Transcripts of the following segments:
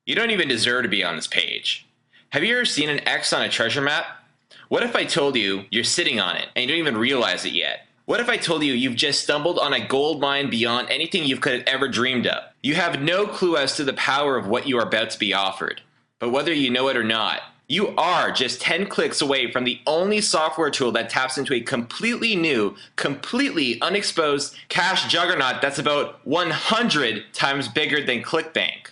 You don't even deserve to be on this page. Have you ever seen an X on a treasure map? What if I told you you're sitting on it and you don't even realize it yet? What if I told you you've just stumbled on a gold mine beyond anything you could have ever dreamed of? You have no clue as to the power of what you are about to be offered. But whether you know it or not, you are just 10 clicks away from the only software tool that taps into a completely new, completely unexposed cash juggernaut that's about 100 times bigger than ClickBank.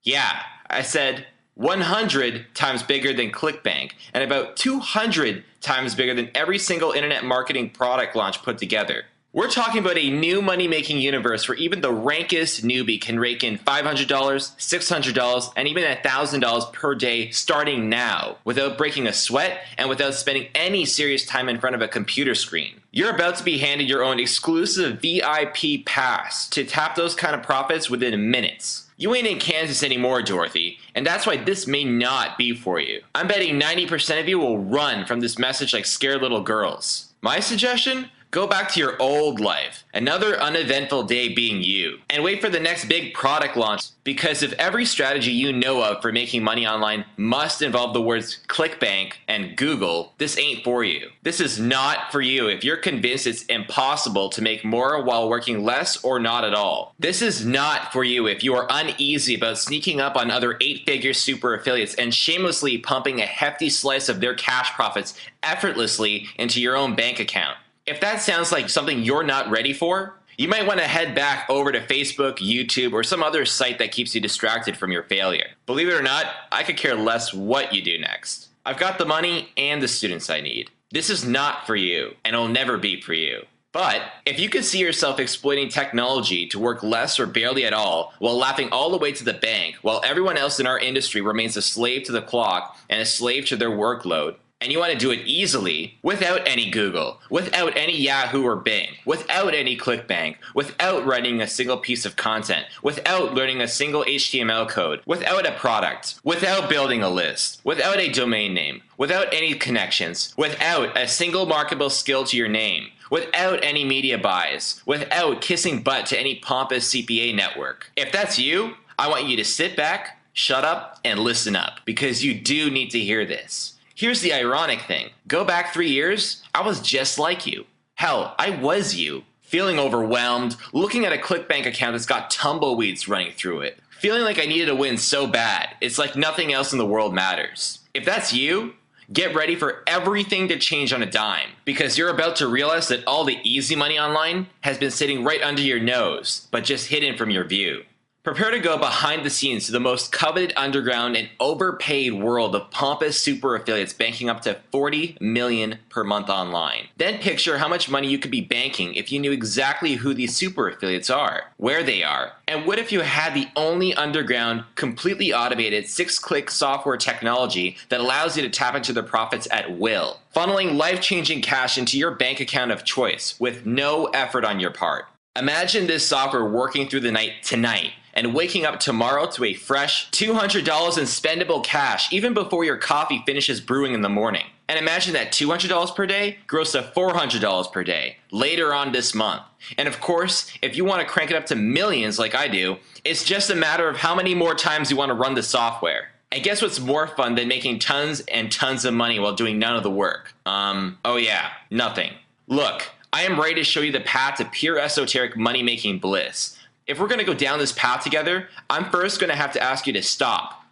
Yeah, I said 100 times bigger than ClickBank, and about 200 times bigger than every single internet marketing product launch put together. We're talking about a new money-making universe where even the rankest newbie can rake in $500, $600, and even $1,000 per day starting now, without breaking a sweat and without spending any serious time in front of a computer screen. You're about to be handed your own exclusive VIP pass to tap those kind of profits within minutes. You ain't in Kansas anymore, Dorothy, and that's why this may not be for you. I'm betting 90% of you will run from this message like scared little girls. My suggestion? Go back to your old life, another uneventful day being you, and wait for the next big product launch, because if every strategy you know of for making money online must involve the words ClickBank and Google, this ain't for you. This is not for you if you're convinced it's impossible to make more while working less or not at all. This is not for you if you are uneasy about sneaking up on other 8-figure super affiliates and shamelessly pumping a hefty slice of their cash profits effortlessly into your own bank account. If that sounds like something you're not ready for, you might want to head back over to Facebook, YouTube, or some other site that keeps you distracted from your failure. Believe it or not, I could care less what you do next. I've got the money and the students I need. This is not for you, and it'll never be for you. But if you could see yourself exploiting technology to work less or barely at all, while laughing all the way to the bank, while everyone else in our industry remains a slave to the clock and a slave to their workload, and you want to do it easily, without any Google, without any Yahoo or Bing, without any ClickBank, without writing a single piece of content, without learning a single HTML code, without a product, without building a list, without a domain name, without any connections, without a single marketable skill to your name, without any media buys, without kissing butt to any pompous CPA network. If that's you, I want you to sit back, shut up, and listen up, because you do need to hear this. Here's the ironic thing. Go back 3 years, I was just like you. Hell, I was you. Feeling overwhelmed, looking at a ClickBank account that's got tumbleweeds running through it. Feeling like I needed to win so bad, it's like nothing else in the world matters. If that's you, get ready for everything to change on a dime, because you're about to realize that all the easy money online has been sitting right under your nose, but just hidden from your view. Prepare to go behind the scenes to the most coveted underground and overpaid world of pompous super affiliates banking up to $40 million per month online. Then picture how much money you could be banking if you knew exactly who these super affiliates are, where they are, and what if you had the only underground, completely automated 6-click software technology that allows you to tap into their profits at will, funneling life-changing cash into your bank account of choice with no effort on your part. Imagine this software working through the night tonight, and waking up tomorrow to a fresh $200 in spendable cash even before your coffee finishes brewing in the morning. And imagine that $200 per day grows to $400 per day later on this month. And of course, if you want to crank it up to millions like I do, it's just a matter of how many more times you want to run the software. And guess what's more fun than making tons and tons of money while doing none of the work? Oh yeah, nothing. Look, I am ready to show you the path to pure esoteric money-making bliss. If we're going to go down this path together, I'm first going to have to ask you to stop.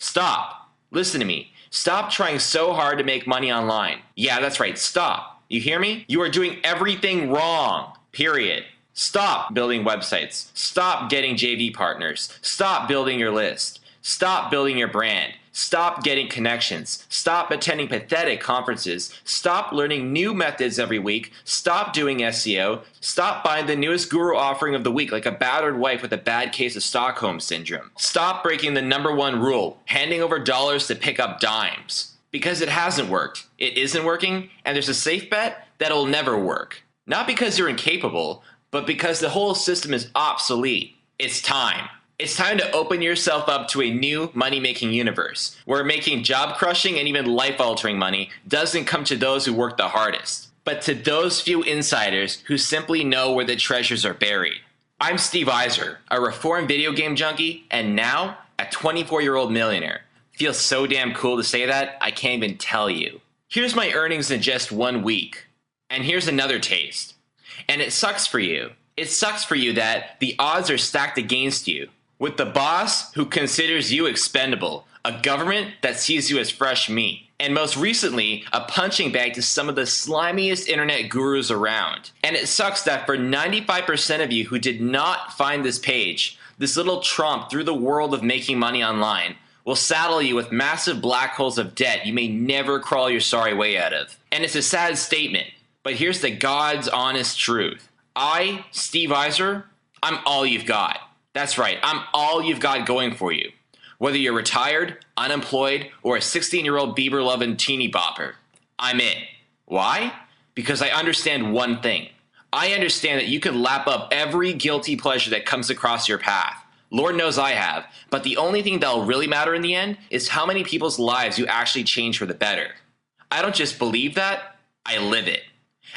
Stop. Listen to me. Stop trying so hard to make money online. Yeah, that's right. Stop. You hear me? You are doing everything wrong. Period. Stop building websites. Stop getting JV partners. Stop building your list. Stop building your brand. Stop getting connections. Stop attending pathetic conferences. Stop learning new methods every week. Stop doing SEO. Stop buying the newest guru offering of the week like a battered wife with a bad case of Stockholm Syndrome. Stop breaking the #1 rule, handing over dollars to pick up dimes. Because it hasn't worked. It isn't working, and there's a safe bet that it'll never work. Not because you're incapable, but because the whole system is obsolete. It's time. It's time to open yourself up to a new money-making universe, where making job-crushing and even life-altering money doesn't come to those who work the hardest, but to those few insiders who simply know where the treasures are buried. I'm Steve Iser, a reformed video game junkie, and now a 24-year-old millionaire. Feels so damn cool to say that, I can't even tell you. Here's my earnings in just 1 week. And here's another taste. And it sucks for you. It sucks for you that the odds are stacked against you. With the boss who considers you expendable, a government that sees you as fresh meat, and most recently, a punching bag to some of the slimiest internet gurus around. And it sucks that for 95% of you who did not find this page, this little trump through the world of making money online will saddle you with massive black holes of debt you may never crawl your sorry way out of. And it's a sad statement, but here's the God's honest truth. I, Steve Iser, I'm all you've got. That's right, I'm all you've got going for you. Whether you're retired, unemployed, or a 16-year-old Bieber-loving teeny bopper, I'm it. Why? Because I understand one thing. I understand that you can lap up every guilty pleasure that comes across your path. Lord knows I have, but the only thing that'll really matter in the end is how many people's lives you actually change for the better. I don't just believe that, I live it.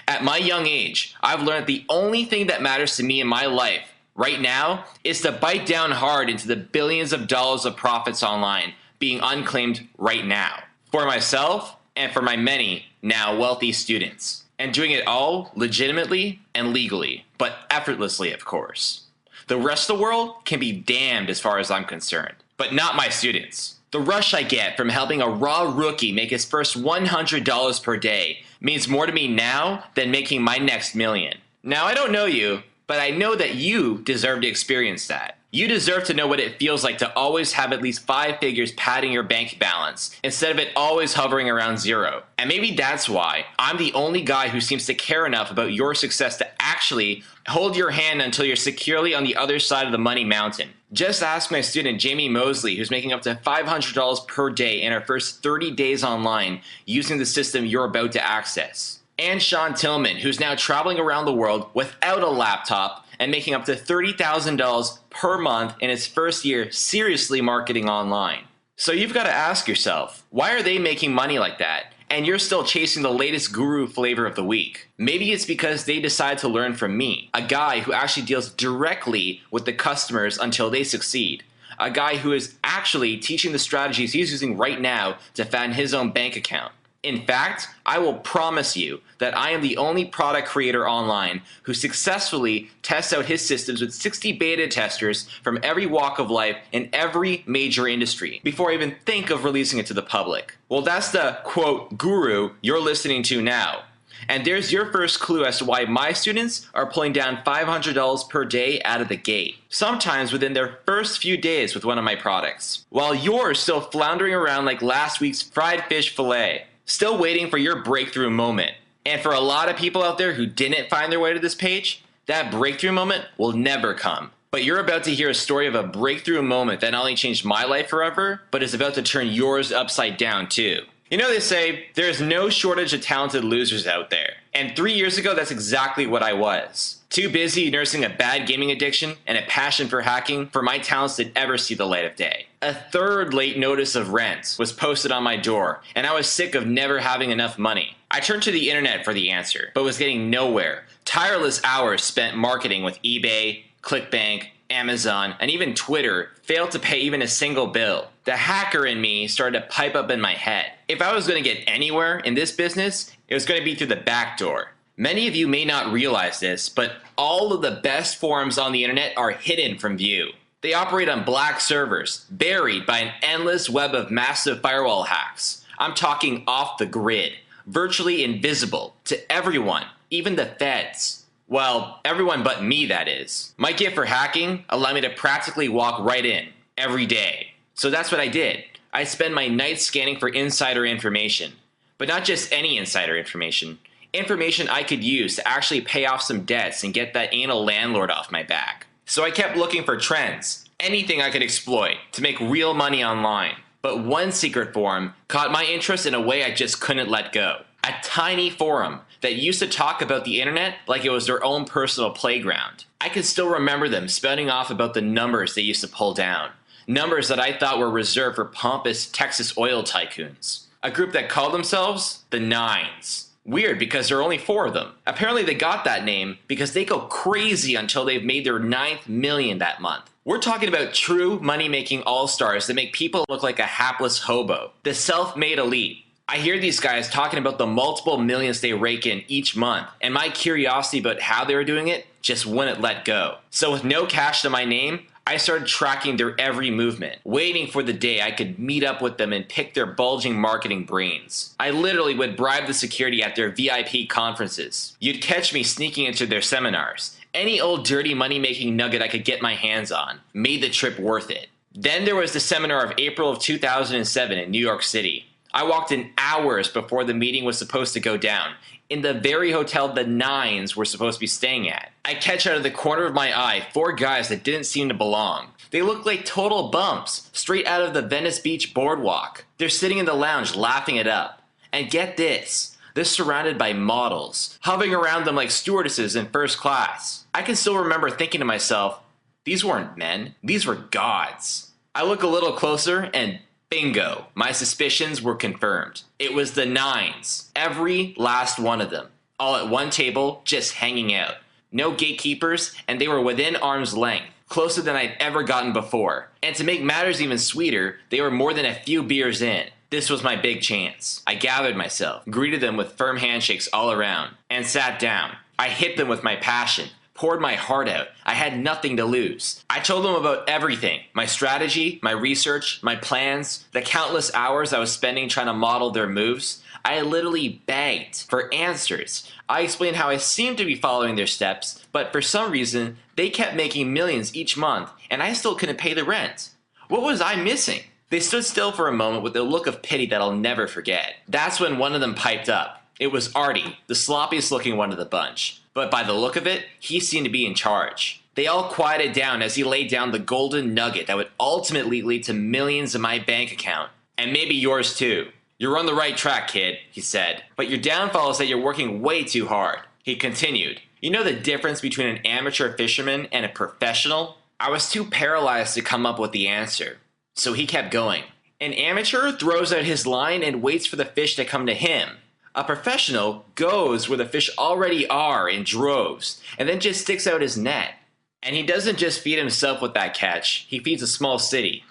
At my young age, I've learned the only thing that matters to me in my life right now is to bite down hard into the billions of dollars of profits online being unclaimed right now. For myself and for my many now wealthy students. And doing it all legitimately and legally, but effortlessly, of course. The rest of the world can be damned as far as I'm concerned, but not my students. The rush I get from helping a raw rookie make his first $100 per day means more to me now than making my next million. Now, I don't know you, but I know that you deserve to experience that. You deserve to know what it feels like to always have at least 5 figures padding your bank balance, instead of it always hovering around 0. And maybe that's why I'm the only guy who seems to care enough about your success to actually hold your hand until you're securely on the other side of the money mountain. Just ask my student Jamie Mosley, who's making up to $500 per day in her first 30 days online using the system you're about to access. And Sean Tillman, who's now traveling around the world without a laptop and making up to $30,000 per month in his first year seriously marketing online. So you've got to ask yourself, why are they making money like that? And you're still chasing the latest guru flavor of the week. Maybe it's because they decide to learn from me, a guy who actually deals directly with the customers until they succeed. A guy who is actually teaching the strategies he's using right now to fund his own bank account. In fact, I will promise you that I am the only product creator online who successfully tests out his systems with 60 beta testers from every walk of life in every major industry before I even think of releasing it to the public. Well, that's the, quote, guru you're listening to now. And there's your first clue as to why my students are pulling down $500 per day out of the gate, sometimes within their first few days with one of my products, while you're still floundering around like last week's fried fish fillet. Still waiting for your breakthrough moment. And for a lot of people out there who didn't find their way to this page, that breakthrough moment will never come. But you're about to hear a story of a breakthrough moment that not only changed my life forever, but is about to turn yours upside down too. You know, they say there's no shortage of talented losers out there. And 3 years ago, that's exactly what I was. Too busy nursing a bad gaming addiction and a passion for hacking for my talents to ever see the light of day. A third late notice of rent was posted on my door, and I was sick of never having enough money. I turned to the internet for the answer, but was getting nowhere. Tireless hours spent marketing with eBay, ClickBank, Amazon, and even Twitter failed to pay even a single bill. The hacker in me started to pipe up in my head. If I was going to get anywhere in this business, it was going to be through the back door. Many of you may not realize this, but all of the best forums on the internet are hidden from view. They operate on black servers, buried by an endless web of massive firewall hacks. I'm talking off the grid, virtually invisible to everyone, even the feds. Well, everyone but me, that is. My gift for hacking allowed me to practically walk right in, every day. So that's what I did. I spend my nights scanning for insider information. But not just any insider information. Information I could use to actually pay off some debts and get that anal landlord off my back. So I kept looking for trends, anything I could exploit to make real money online. But one secret forum caught my interest in a way I just couldn't let go. A tiny forum that used to talk about the internet like it was their own personal playground. I can still remember them spouting off about the numbers they used to pull down. Numbers that I thought were reserved for pompous Texas oil tycoons. A group that called themselves the Nines. Weird, because there are only 4 of them. Apparently they got that name because they go crazy until they've made their 9th million that month. We're talking about true money-making all-stars that make people look like a hapless hobo. The self-made elite. I hear these guys talking about the multiple millions they rake in each month, and my curiosity about how they were doing it just wouldn't let go. So with no cash to my name, I started tracking their every movement, waiting for the day I could meet up with them and pick their bulging marketing brains. I literally would bribe the security at their VIP conferences. You'd catch me sneaking into their seminars. Any old dirty money-making nugget I could get my hands on made the trip worth it. Then there was the seminar of April of 2007 in New York City. I walked in hours before the meeting was supposed to go down, in the very hotel the Nines were supposed to be staying at. I catch out of the corner of my eye 4 guys that didn't seem to belong. They looked like total bumps, straight out of the Venice Beach boardwalk. They're sitting in the lounge laughing it up. And get this, they're surrounded by models, hovering around them like stewardesses in first class. I can still remember thinking to myself, these weren't men, these were gods. I look a little closer and bingo, my suspicions were confirmed. It was the Nines, every last one of them, all at one table, just hanging out. No gatekeepers, and they were within arm's length, closer than I'd ever gotten before. And to make matters even sweeter, they were more than a few beers in. This was my big chance. I gathered myself, greeted them with firm handshakes all around, and sat down. I hit them with my passion, poured my heart out. I had nothing to lose. I told them about everything. My strategy, my research, my plans, the countless hours I was spending trying to model their moves. I literally begged for answers. I explained how I seemed to be following their steps, but for some reason, they kept making millions each month, and I still couldn't pay the rent. What was I missing? They stood still for a moment with a look of pity that I'll never forget. That's when one of them piped up. It was Artie, the sloppiest looking one of the bunch. But by the look of it, he seemed to be in charge. They all quieted down as he laid down the golden nugget that would ultimately lead to millions in my bank account. And maybe yours too. You're on the right track, kid, he said. But your downfall is that you're working way too hard. He continued. You know the difference between an amateur fisherman and a professional? I was too paralyzed to come up with the answer. So he kept going. An amateur throws out his line and waits for the fish to come to him. A professional goes where the fish already are in droves, and then just sticks out his net. And he doesn't just feed himself with that catch, he feeds a small city.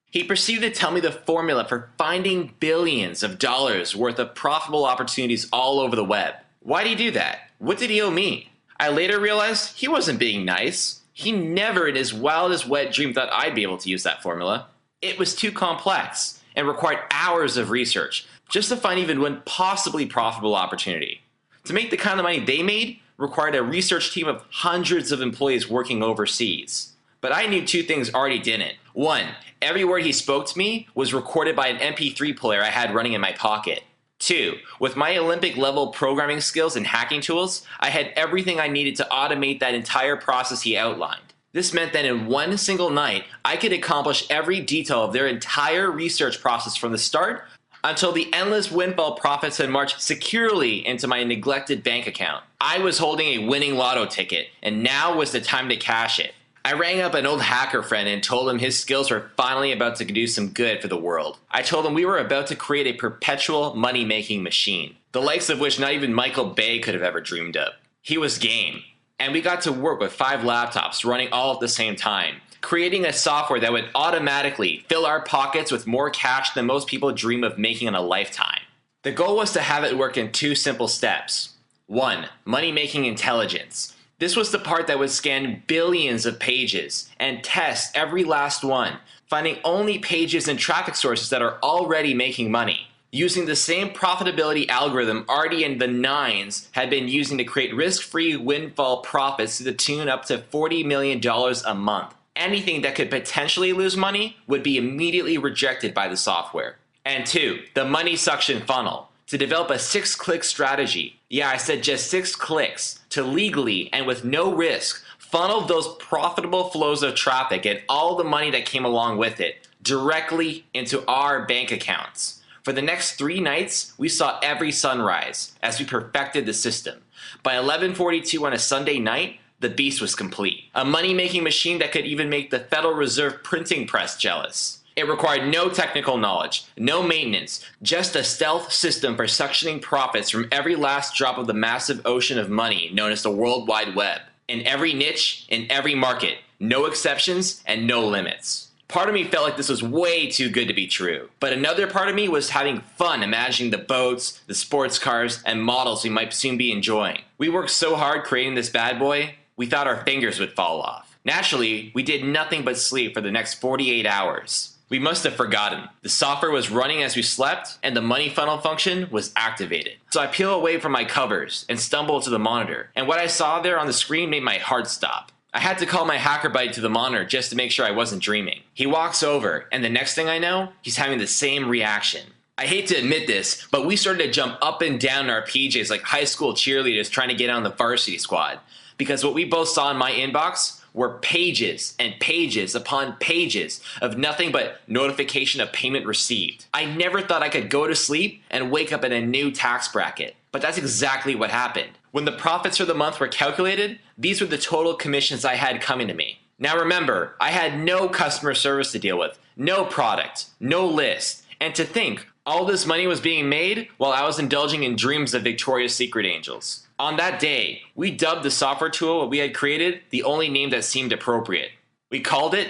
He proceeded to tell me the formula for finding billions of dollars worth of profitable opportunities all over the web. Why'd he do that? What did he owe me? I later realized he wasn't being nice. He never in his wildest wet dream thought I'd be able to use that formula. It was too complex and required hours of research just to find even one possibly profitable opportunity. To make the kind of money they made required a research team of hundreds of employees working overseas. But I knew 2 things Artie didn't. 1, every word he spoke to me was recorded by an MP3 player I had running in my pocket. 2, with my Olympic level programming skills and hacking tools, I had everything I needed to automate that entire process he outlined. This meant that in one single night, I could accomplish every detail of their entire research process from the start until the endless windfall profits had marched securely into my neglected bank account. I was holding a winning lotto ticket, and now was the time to cash it. I rang up an old hacker friend and told him his skills were finally about to do some good for the world. I told him we were about to create a perpetual money-making machine, the likes of which not even Michael Bay could have ever dreamed of. He was game. And we got to work with 5 laptops running all at the same time, creating a software that would automatically fill our pockets with more cash than most people dream of making in a lifetime. The goal was to have it work in 2 simple steps. 1, money-making intelligence. This was the part that would scan billions of pages and test every last one, finding only pages and traffic sources that are already making money, using the same profitability algorithm Artie and the Nines had been using to create risk-free windfall profits to the tune up to $40 million a month. Anything that could potentially lose money would be immediately rejected by the software. And 2, the money suction funnel. To develop a 6-click strategy, yeah, I said just 6 clicks, to legally and with no risk funnel those profitable flows of traffic and all the money that came along with it directly into our bank accounts. For the next 3 nights, we saw every sunrise as we perfected the system. By 11:42 on a Sunday night, the beast was complete. A money-making machine that could even make the Federal Reserve printing press jealous. It required no technical knowledge, no maintenance, just a stealth system for suctioning profits from every last drop of the massive ocean of money known as the World Wide Web. In every niche, in every market, no exceptions, and no limits. Part of me felt like this was way too good to be true, but another part of me was having fun imagining the boats, the sports cars, and models we might soon be enjoying. We worked so hard creating this bad boy, we thought our fingers would fall off. Naturally, we did nothing but sleep for the next 48 hours. We must have forgotten. The software was running as we slept, and the money funnel function was activated. So I peel away from my covers and stumble to the monitor, and what I saw there on the screen made my heart stop. I had to call my hacker buddy to the monitor just to make sure I wasn't dreaming. He walks over, and the next thing I know, he's having the same reaction. I hate to admit this, but we started to jump up and down in our PJs like high school cheerleaders trying to get on the varsity squad. Because what we both saw in my inbox were pages and pages upon pages of nothing but notification of payment received. I never thought I could go to sleep and wake up in a new tax bracket. But that's exactly what happened. When the profits for the month were calculated, these were the total commissions I had coming to me. Now remember, I had no customer service to deal with, no product, no list, and to think all this money was being made while I was indulging in dreams of Victoria's Secret angels. On that day, we dubbed the software tool we had created the only name that seemed appropriate. We called it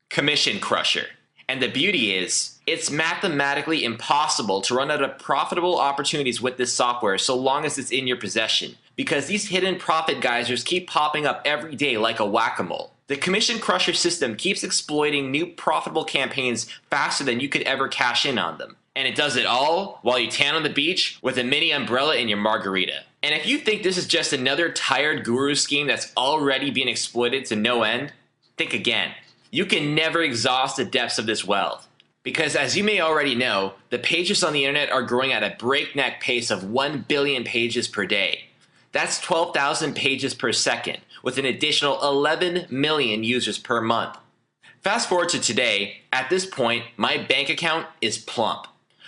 Commission Crusher. And the beauty is, it's mathematically impossible to run out of profitable opportunities with this software so long as it's in your possession, because these hidden profit geysers keep popping up every day like a whack-a-mole. The Commission Crusher system keeps exploiting new profitable campaigns faster than you could ever cash in on them. And it does it all while you tan on the beach with a mini umbrella in your margarita. And if you think this is just another tired guru scheme that's already being exploited to no end, think again. You can never exhaust the depths of this wealth. Because as you may already know, the pages on the internet are growing at a breakneck pace of 1 billion pages per day. That's 12,000 pages per second, with an additional 11 million users per month. Fast forward to today, at this point, my bank account is plump.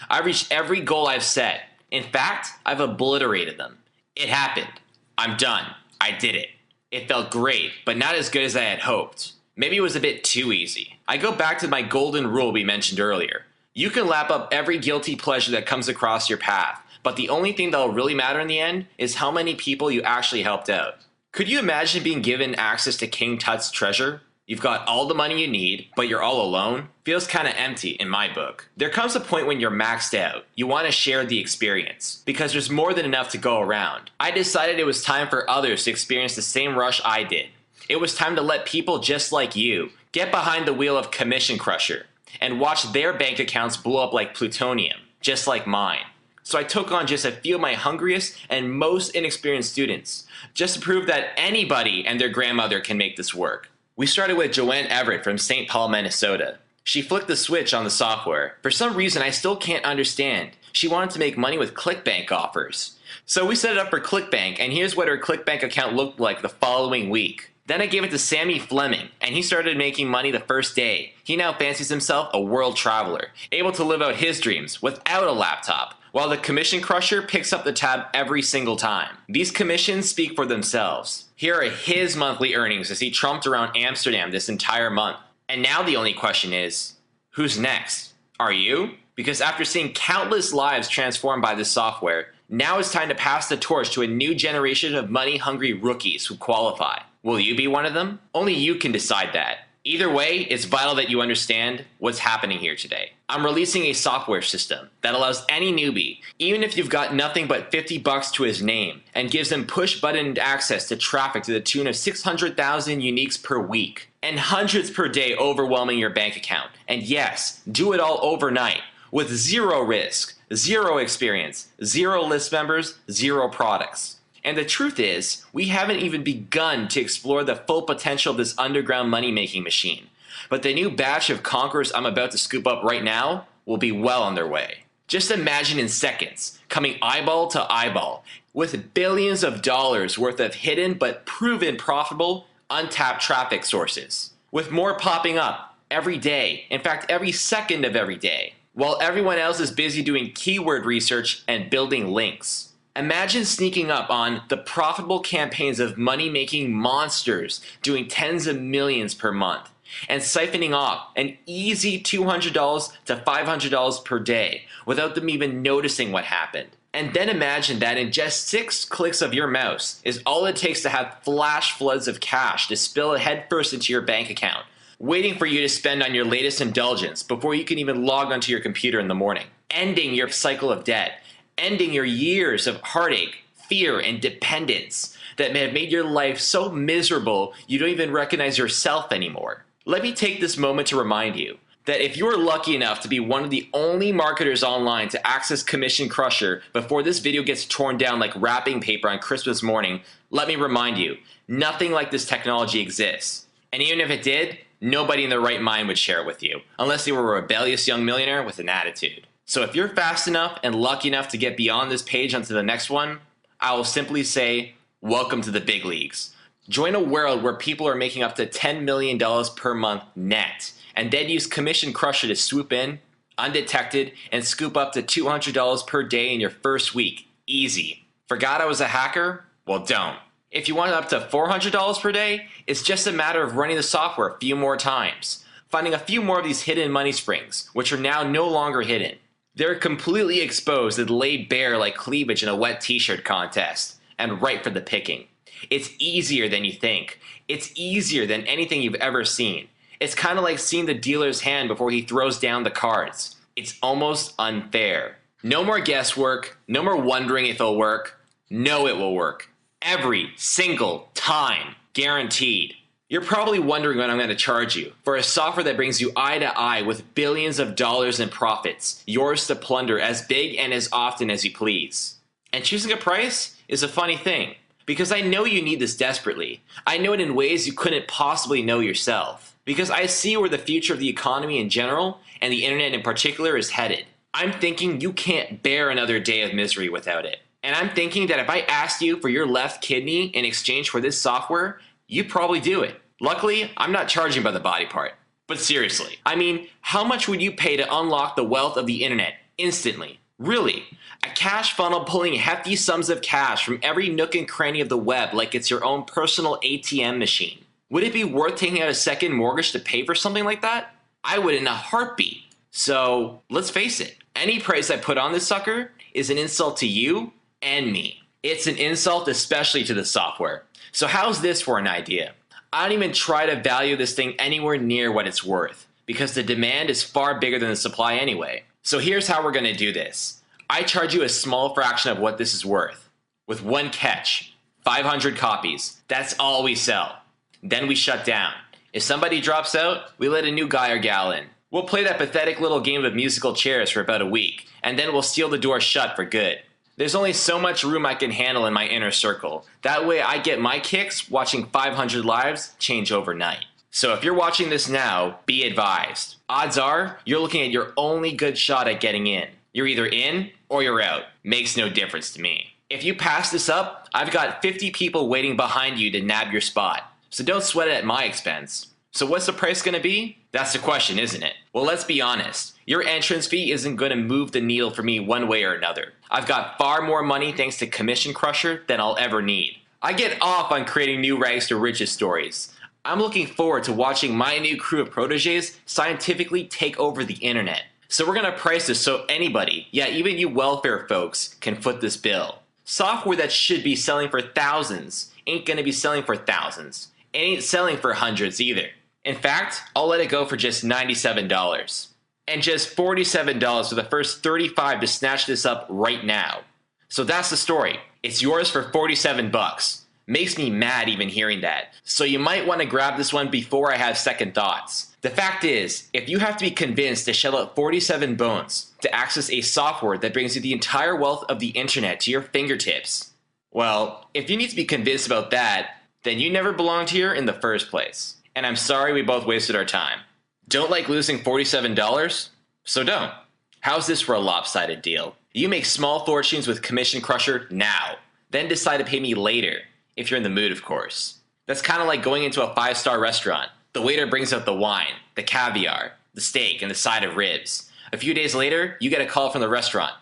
I've reached every goal I've set. In fact, I've obliterated them. It happened. I'm done. I did it. It felt great, but not as good as I had hoped. Maybe it was a bit too easy. I go back to my golden rule we mentioned earlier. You can lap up every guilty pleasure that comes across your path, but the only thing that'll really matter in the end is how many people you actually helped out. Could you imagine being given access to King Tut's treasure? You've got all the money you need, but you're all alone? Feels kinda empty in my book. There comes a point when you're maxed out. You want to share the experience, because there's more than enough to go around. I decided it was time for others to experience the same rush I did. It was time to let people just like you get behind the wheel of Commission Crusher and watch their bank accounts blow up like plutonium, just like mine. So I took on just a few of my hungriest and most inexperienced students, just to prove that anybody and their grandmother can make this work. We started with Joanne Everett from St. Paul, Minnesota. She flicked the switch on the software. For some reason I still can't understand. She wanted to make money with ClickBank offers. So we set it up for ClickBank, and here's what her ClickBank account looked like the following week. Then I gave it to Sammy Fleming, and he started making money the first day. He now fancies himself a world traveler, able to live out his dreams without a laptop, while the Commission Crusher picks up the tab every single time. These commissions speak for themselves. Here are his monthly earnings as he trumped around Amsterdam this entire month. And now the only question is, who's next? Are you? Because after seeing countless lives transformed by this software, now it's time to pass the torch to a new generation of money-hungry rookies who qualify. Will you be one of them? Only you can decide that. Either way, it's vital that you understand what's happening here today. I'm releasing a software system that allows any newbie, even if you've got nothing but $50 to his name, and gives them push-button access to traffic to the tune of 600,000 uniques per week, and hundreds per day overwhelming your bank account. And yes, do it all overnight, with zero risk, zero experience, zero list members, zero products. And the truth is, we haven't even begun to explore the full potential of this underground money-making machine. But the new batch of conquerors I'm about to scoop up right now will be well on their way. Just imagine in seconds, coming eyeball to eyeball, with billions of dollars worth of hidden but proven profitable, untapped traffic sources. With more popping up every day, in fact every second of every day, while everyone else is busy doing keyword research and building links. Imagine sneaking up on the profitable campaigns of money-making monsters doing tens of millions per month and siphoning off an easy $200 to $500 per day without them even noticing what happened. And then imagine that in just 6 clicks of your mouse is all it takes to have flash floods of cash to spill headfirst into your bank account, waiting for you to spend on your latest indulgence before you can even log onto your computer in the morning, ending your cycle of debt, ending your years of heartache, fear, and dependence that may have made your life so miserable you don't even recognize yourself anymore. Let me take this moment to remind you that if you are lucky enough to be one of the only marketers online to access Commission Crusher before this video gets torn down like wrapping paper on Christmas morning, let me remind you, nothing like this technology exists. And even if it did, nobody in their right mind would share it with you, unless they were a rebellious young millionaire with an attitude. So if you're fast enough and lucky enough to get beyond this page onto the next one, I will simply say, welcome to the big leagues. Join a world where people are making up to $10 million per month net, and then use Commission Crusher to swoop in, undetected, and scoop up to $200 per day in your first week. Easy. Forgot I was a hacker? Well, don't. If you want up to $400 per day, it's just a matter of running the software a few more times, finding a few more of these hidden money springs, which are now no longer hidden. They're completely exposed and laid bare like cleavage in a wet t-shirt contest, and ripe for the picking. It's easier than you think. It's easier than anything you've ever seen. It's kind of like seeing the dealer's hand before he throws down the cards. It's almost unfair. No more guesswork, no more wondering if it'll work. No, it will work. Every single time. Guaranteed. You're probably wondering what I'm going to charge you for a software that brings you eye to eye with billions of dollars in profits, yours to plunder as big and as often as you please. And choosing a price is a funny thing, because I know you need this desperately. I know it in ways you couldn't possibly know yourself. Because I see where the future of the economy in general, and the internet in particular, is headed. I'm thinking you can't bear another day of misery without it. And I'm thinking that if I asked you for your left kidney in exchange for this software, you'd probably do it. Luckily, I'm not charging by the body part. But seriously, I mean, how much would you pay to unlock the wealth of the internet instantly? Really? A cash funnel pulling hefty sums of cash from every nook and cranny of the web like it's your own personal ATM machine. Would it be worth taking out a second mortgage to pay for something like that? I would in a heartbeat. So let's face it, any price I put on this sucker is an insult to you and me. It's an insult especially to the software. So how's this for an idea? I don't even try to value this thing anywhere near what it's worth, because the demand is far bigger than the supply anyway. So here's how we're going to do this. I charge you a small fraction of what this is worth, with one catch, 500 copies. That's all we sell. Then we shut down. If somebody drops out, we let a new guy or gal in. We'll play that pathetic little game of musical chairs for about a week, and then we'll seal the door shut for good. There's only so much room I can handle in my inner circle. That way I get my kicks watching 500 lives change overnight. So if you're watching this now, be advised. Odds are, you're looking at your only good shot at getting in. You're either in or you're out. Makes no difference to me. If you pass this up, I've got 50 people waiting behind you to nab your spot. So don't sweat it at my expense. So what's the price going to be? That's the question, isn't it? Well, let's be honest. Your entrance fee isn't going to move the needle for me one way or another. I've got far more money thanks to Commission Crusher than I'll ever need. I get off on creating new rags to riches stories. I'm looking forward to watching my new crew of proteges scientifically take over the internet. So we're going to price this so anybody, yeah, even you welfare folks, can foot this bill. Software that should be selling for thousands ain't going to be selling for thousands. It ain't selling for hundreds either. In fact, I'll let it go for just $97. And just $47 for the first 35 to snatch this up right now. So that's the story. It's yours for 47 bucks. Makes me mad even hearing that. So you might want to grab this one before I have second thoughts. The fact is, if you have to be convinced to shell out 47 bones to access a software that brings you the entire wealth of the internet to your fingertips, well, if you need to be convinced about that, then you never belonged here in the first place. And I'm sorry we both wasted our time. Don't like losing $47? So don't. How's this for a lopsided deal? You make small fortunes with Commission Crusher now, then decide to pay me later, if you're in the mood, of course. That's kind of like going into a 5-star restaurant. The waiter brings out the wine, the caviar, the steak, and the side of ribs. A few days later, you get a call from the restaurant.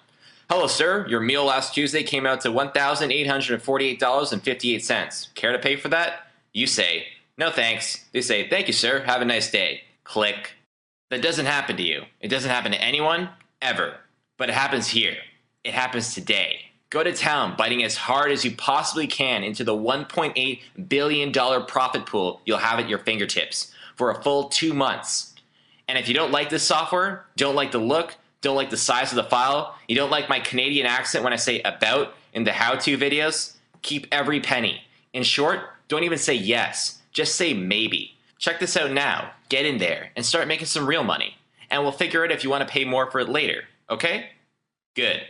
Hello, sir. Your meal last Tuesday came out to $1,848.58. Care to pay for that? You say, no thanks. They say, thank you, sir. Have a nice day. Click. That doesn't happen to you. It doesn't happen to anyone, ever. But it happens here. It happens today. Go to town, biting as hard as you possibly can into the $1.8 billion profit pool you'll have at your fingertips for a full 2 months. And if you don't like this software, don't like the look, don't like the size of the file, you don't like my Canadian accent when I say about in the how-to videos, keep every penny. In short, don't even say yes, just say maybe. Check this out now, get in there, and start making some real money. And we'll figure out if you want to pay more for it later, okay? Good.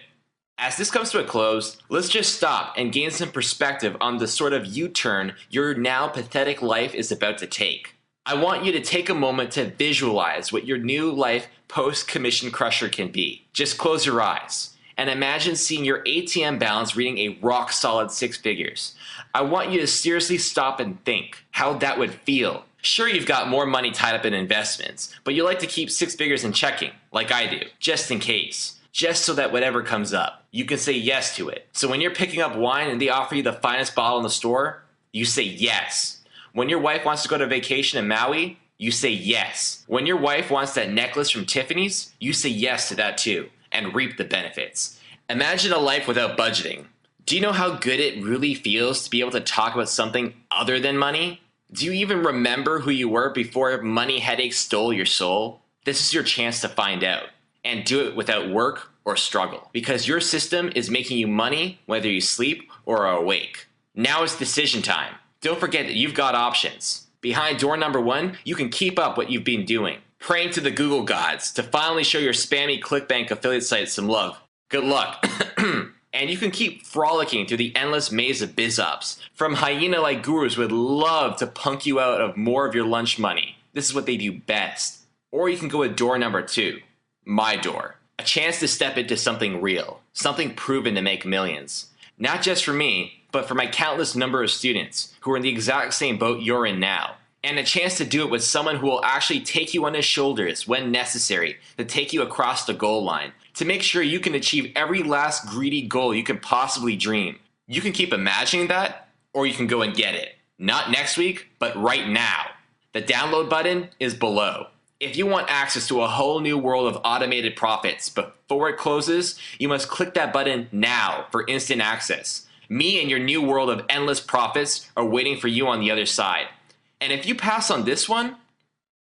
As this comes to a close, let's just stop and gain some perspective on the sort of U-turn your now pathetic life is about to take. I want you to take a moment to visualize what your new life post-commission crusher can be. Just close your eyes and imagine seeing your ATM balance reading a rock-solid 6 figures. I want you to seriously stop and think how that would feel. Sure, you've got more money tied up in investments, but you like to keep 6 figures in checking, like I do, just in case. Just so that whatever comes up, you can say yes to it. So when you're picking up wine and they offer you the finest bottle in the store, you say yes. When your wife wants to go to vacation in Maui, you say yes. When your wife wants that necklace from Tiffany's, you say yes to that too, and reap the benefits. Imagine a life without budgeting. Do you know how good it really feels to be able to talk about something other than money? Do you even remember who you were before money headaches stole your soul? This is your chance to find out. And do it without work or struggle. Because your system is making you money whether you sleep or are awake. Now is decision time. Don't forget that you've got options. Behind door number 1, you can keep up what you've been doing. Praying to the Google gods to finally show your spammy ClickBank affiliate site some love. Good luck. And you can keep frolicking through the endless maze of BizOps. From hyena-like gurus who would love to punk you out of more of your lunch money. This is what they do best. Or you can go with door number 2. My door. A chance to step into something real, something proven to make millions. Not just for me, but for my countless number of students who are in the exact same boat you're in now. And a chance to do it with someone who will actually take you on his shoulders when necessary to take you across the goal line, to make sure you can achieve every last greedy goal you can possibly dream. You can keep imagining that, or you can go and get it. Not next week, but right now. The download button is below. If you want access to a whole new world of automated profits before it closes, you must click that button now for instant access. Me and your new world of endless profits are waiting for you on the other side. And if you pass on this one,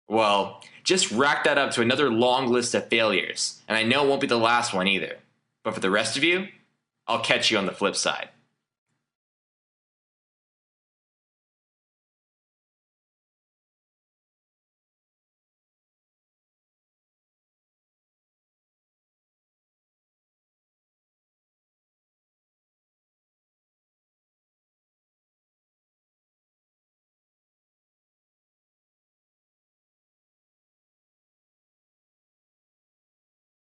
well, just rack that up to another long list of failures. And I know it won't be the last one either. But for the rest of you, I'll catch you on the flip side.